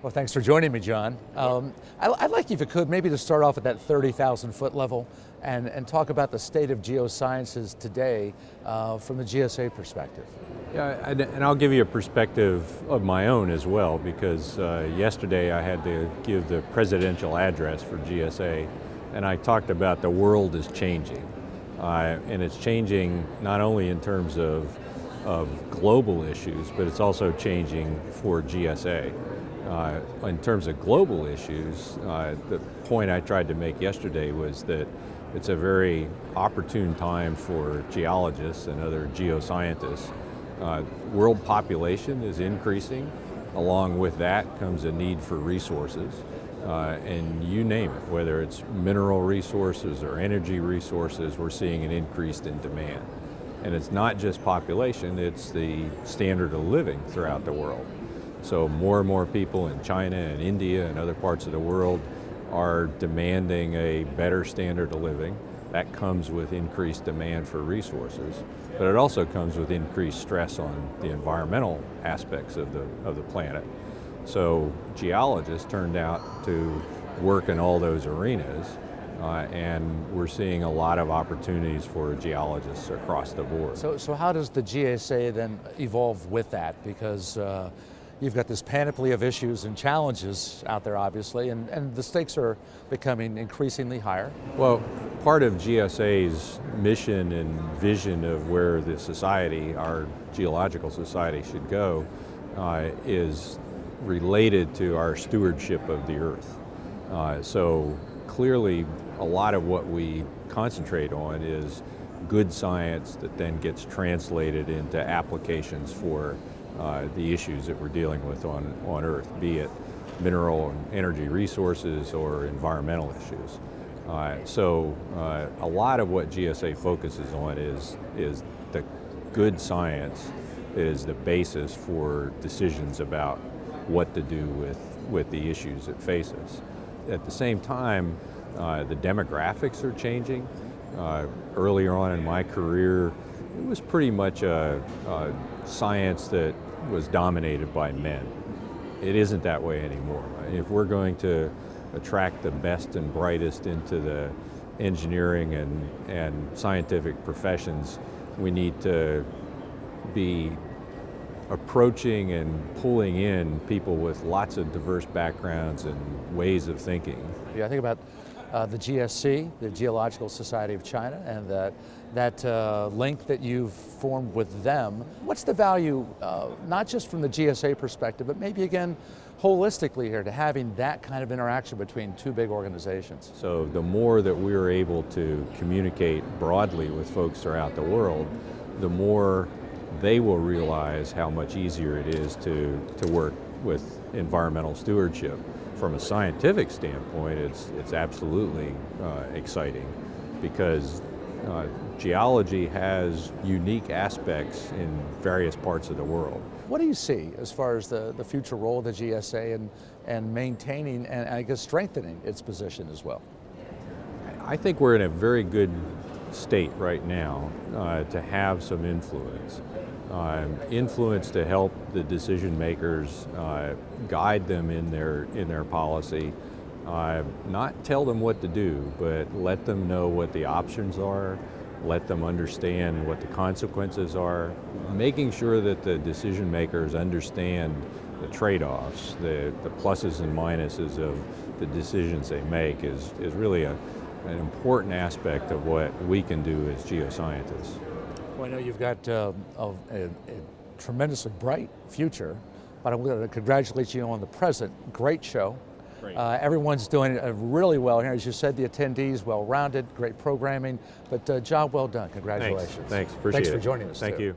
Well, thanks for joining me, John. I'd like you, if you could, maybe to start off at that 30,000 foot level and talk about the state of geosciences today from the GSA perspective. Yeah, and I'll give you a perspective of my own as well, because yesterday I had to give the presidential address for GSA, and I talked about the world is changing. And it's changing not only in terms of global issues, but it's also changing for GSA. In terms of global issues, the point I tried to make yesterday was that it's a very opportune time for geologists and other geoscientists. World population is increasing. Along with that comes a need for resources. And you name it, whether it's mineral resources or energy resources, we're seeing an increase in demand. And it's not just population, it's the standard of living throughout the world. So more and more people in China and India and other parts of the world are demanding a better standard of living. That comes with increased demand for resources, but it also comes with increased stress on the environmental aspects of the planet. So geologists turned out to work in all those arenas, and we're seeing a lot of opportunities for geologists across the board. So how does the GSA then evolve with that? Because you've got this panoply of issues and challenges out there, obviously, and the stakes are becoming increasingly higher. Well, part of GSA's mission and vision of where the society, our geological society, should go is related to our stewardship of the earth. So clearly, a lot of what we concentrate on is good science that then gets translated into applications for the issues that we're dealing with on Earth, be it mineral and energy resources or environmental issues. So a lot of what GSA focuses on is the good science that is the basis for decisions about what to do with the issues that face us. At the same time, the demographics are changing. Earlier on in my career, it was pretty much a science that was dominated by men. It isn't that way anymore. If we're going to attract the best and brightest into the engineering and scientific professions, we need to be approaching and pulling in people with lots of diverse backgrounds and ways of thinking. Yeah, I think about the GSC, the Geological Society of China, and that link that you've formed with them. What's the value, not just from the GSA perspective, but maybe again, holistically here, to having that kind of interaction between two big organizations? So the more that we're able to communicate broadly with folks throughout the world, the more they will realize how much easier it is to work with environmental stewardship. From a scientific standpoint, it's absolutely exciting, because geology has unique aspects in various parts of the world. What do you see as far as the future role of the GSA and maintaining and I guess strengthening its position as well? I think we're in a very good state right now to have some influence. Influence to help the decision makers, guide them in their policy, not tell them what to do, but let them know what the options are, let them understand what the consequences are, making sure that the decision makers understand the trade-offs, the pluses and minuses of the decisions they make is really an important aspect of what we can do as geoscientists. Well, I know you've got a tremendously bright future, but I'm going to congratulate you on the present. Great show. Great. Everyone's doing really well here. As you said, the attendees well-rounded, great programming, but job well done. Congratulations. Thanks. Appreciate it. Thanks for joining us. Thank you.